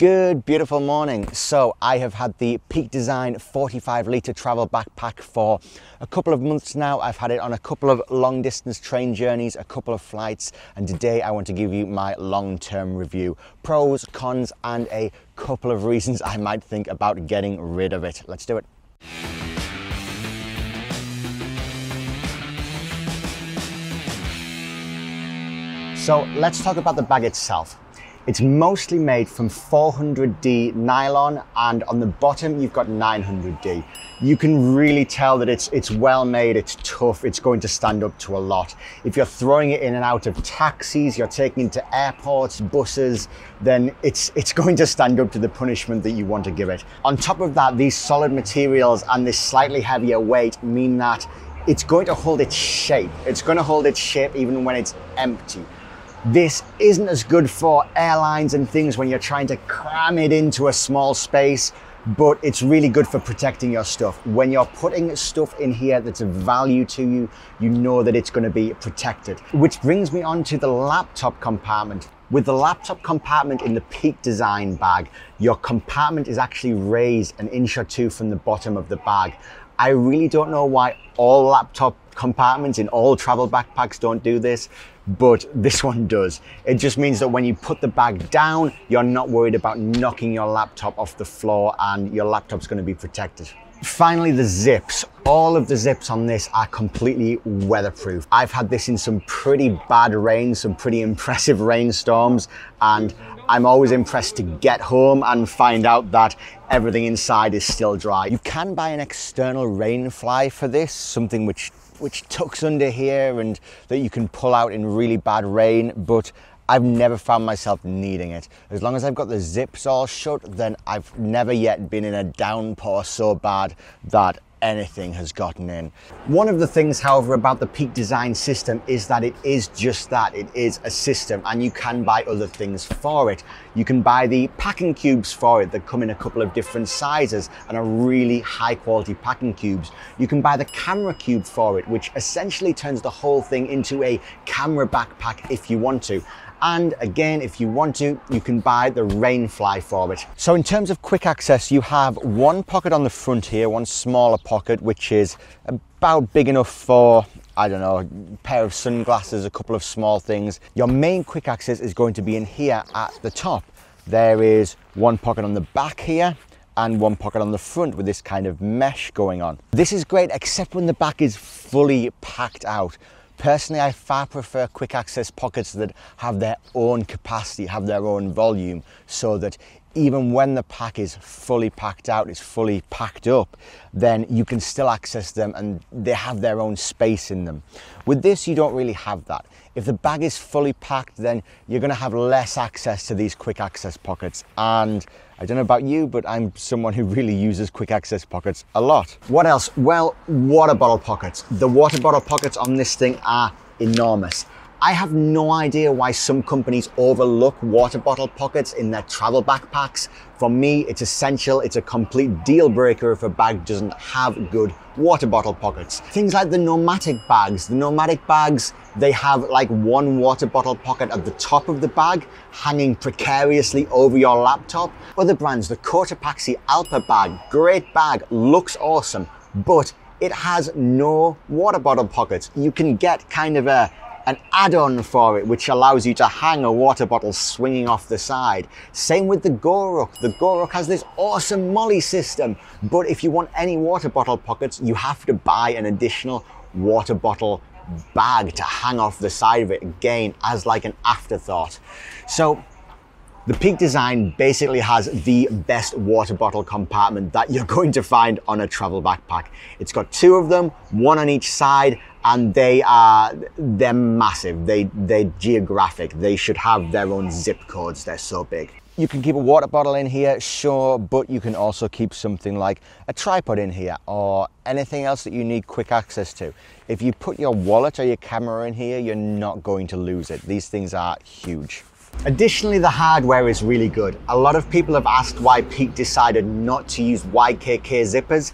Good, beautiful morning. So I have had the Peak Design 45 litre travel backpack for a couple of months now. I've had it on a couple of long distance train journeys, a couple of flights, and today I want to give you my long-term review. Pros, cons, and a couple of reasons I might think about getting rid of it. Let's do it. So let's talk about the bag itself. It's mostly made from 400D nylon, and on the bottom you've got 900D. You can really tell that it's well made, it's tough, it's going to stand up to a lot. If you're throwing it in and out of taxis, you're taking it to airports, buses, then it's going to stand up to the punishment that you want to give it. On top of that, these solid materials and this slightly heavier weight mean that it's going to hold its shape. It's going to hold its shape even when it's empty. This isn't as good for airlines and things when you're trying to cram it into a small space, but it's really good for protecting your stuff. When you're putting stuff in here that's of value to you, you know that it's going to be protected. Which brings me on to the laptop compartment. With the laptop compartment in the Peak Design bag, your compartment is actually raised an inch or two from the bottom of the bag. I really don't know why all laptop compartments in all travel backpacks don't do this, but this one does. It just means that when you put the bag down, you're not worried about knocking your laptop off the floor and your laptop's going to be protected. Finally, the zips. All of the zips on this are completely weatherproof. I've had this in some pretty bad rain, some pretty impressive rainstorms, and I'm always impressed to get home and find out that everything inside is still dry. You can buy an external rain fly for this, something which tucks under here and that you can pull out in really bad rain, but I've never found myself needing it. As long as I've got the zips all shut, then I've never yet been in a downpour so bad that anything has gotten in. One of the things, however, about the Peak Design system is that it is just that. It is a system, and you can buy other things for it. You can buy the packing cubes for it that come in a couple of different sizes and are really high quality packing cubes. You can buy the camera cube for it, which essentially turns the whole thing into a camera backpack if you want to. And again, if you want to, you can buy the Rainfly for it. So in terms of quick access, you have one pocket on the front here, one smaller pocket, which is about big enough for, I don't know, a pair of sunglasses, a couple of small things. Your main quick access is going to be in here at the top. There is one pocket on the back here and one pocket on the front with this kind of mesh going on. This is great, except when the back is fully packed out. Personally, I far prefer quick access pockets that have their own capacity, have their own volume, so that even when the pack is fully packed out, it's fully packed up, then you can still access them and they have their own space in them. With this, you don't really have that. If the bag is fully packed, then you're going to have less access to these quick access pockets. And I don't know about you, but I'm someone who really uses quick access pockets a lot. What else? Well, water bottle pockets. The water bottle pockets on this thing are enormous. I have no idea why some companies overlook water bottle pockets in their travel backpacks. For me, it's essential. It's a complete deal breaker if a bag doesn't have good water bottle pockets. Things like the Nomatic bags. The Nomatic bags, they have like one water bottle pocket at the top of the bag, hanging precariously over your laptop. Other brands, the Cotopaxi Alpa bag, great bag, looks awesome, but it has no water bottle pockets. You can get kind of an add-on for it, which allows you to hang a water bottle swinging off the side. Same with the GoRuck. The GoRuck has this awesome molly system, but if you want any water bottle pockets, you have to buy an additional water bottle bag to hang off the side of it, again, as like an afterthought. So the Peak Design basically has the best water bottle compartment that you're going to find on a travel backpack. It's got two of them, one on each side, and they're massive. They're geographic. They should have their own zip codes. They're so big. You can keep a water bottle in here, sure, but you can also keep something like a tripod in here or anything else that you need quick access to. If you put your wallet or your camera in here, you're not going to lose it. These things are huge. Additionally, the hardware is really good. A lot of people have asked why Peak decided not to use YKK zippers.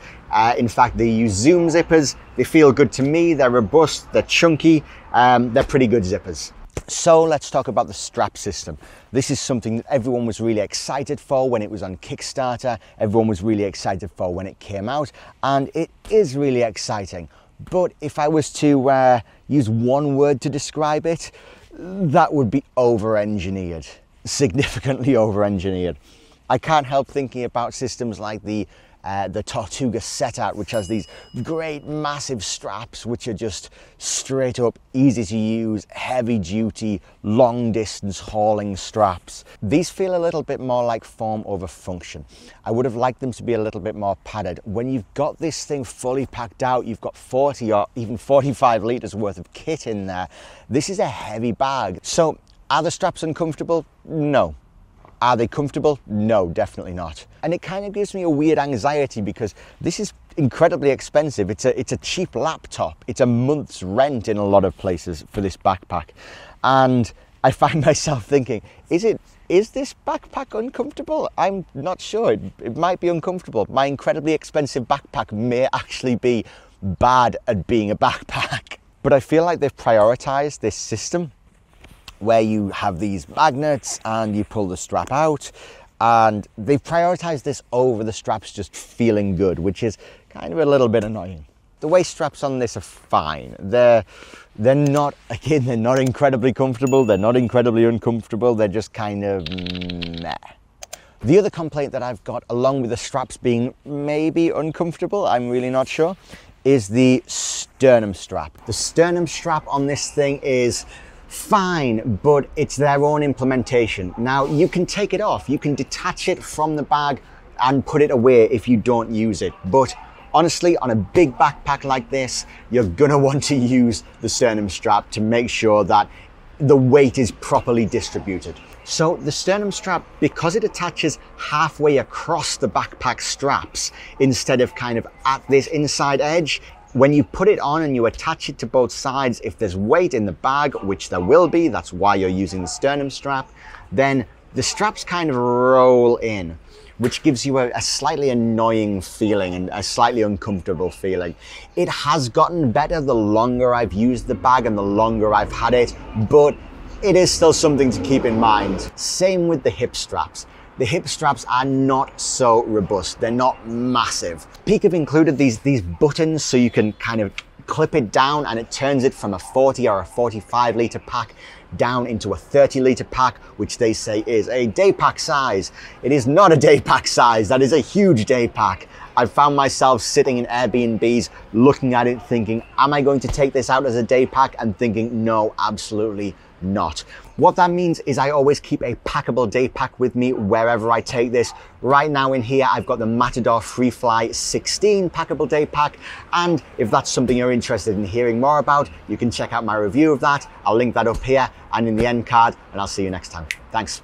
In fact, they use Zoom zippers. They feel good to me. They're robust, they're chunky, they're pretty good zippers. So let's talk about the strap system. This is something that everyone was really excited for when it was on Kickstarter. Everyone was really excited for when it came out, and it is really exciting. But if I was to use one word to describe it, that would be over-engineered, significantly over-engineered. I can't help thinking about systems like the Tortuga Setout, which has these great massive straps which are just straight up, easy to use, heavy duty, long distance hauling straps. These feel a little bit more like form over function. I would have liked them to be a little bit more padded. When you've got this thing fully packed out, you've got 40 or even 45 litres worth of kit in there. This is a heavy bag. So are the straps uncomfortable? No. Are they comfortable? No, definitely not. And it kind of gives me a weird anxiety because this is incredibly expensive. It's a cheap laptop. It's a month's rent in a lot of places for this backpack. And I find myself thinking, is this backpack uncomfortable? I'm not sure. It might be uncomfortable. My incredibly expensive backpack may actually be bad at being a backpack. But I feel like they've prioritized this system where you have these magnets and you pull the strap out, and they've prioritized this over the straps just feeling good, which is kind of a little bit annoying. The waist straps on this are fine. They're not, again, they're not incredibly comfortable, they're not incredibly uncomfortable, they're just kind of meh. The other complaint that I've got, along with the straps being maybe uncomfortable, I'm really not sure, is the sternum strap. The sternum strap on this thing is fine, but it's their own implementation. Now, you can take it off, you can detach it from the bag and put it away if you don't use it. But honestly, on a big backpack like this, you're gonna want to use the sternum strap to make sure that the weight is properly distributed. So the sternum strap, because it attaches halfway across the backpack straps instead of kind of at this inside edge, when you put it on and you attach it to both sides, if there's weight in the bag, which there will be, that's why you're using the sternum strap, then the straps kind of roll in, which gives you a slightly annoying feeling and a slightly uncomfortable feeling. It has gotten better the longer I've used the bag and the longer I've had it, but it is still something to keep in mind. Same with the hip straps. The hip straps are not so robust. They're not massive. Peak have included these buttons so you can kind of clip it down and it turns it from a 40 or a 45 litre pack down into a 30 litre pack, which they say is a day pack size. It is not a day pack size. That is a huge day pack. I've found myself sitting in Airbnbs looking at it thinking, am I going to take this out as a day pack? And thinking, no, absolutely not. What that means is I always keep a packable day pack with me wherever I take this. Right now in here, I've got the Matador Freefly 16 packable day pack. And if that's something you're interested in hearing more about, you can check out my review of that. I'll link that up here and in the end card, and I'll see you next time. Thanks.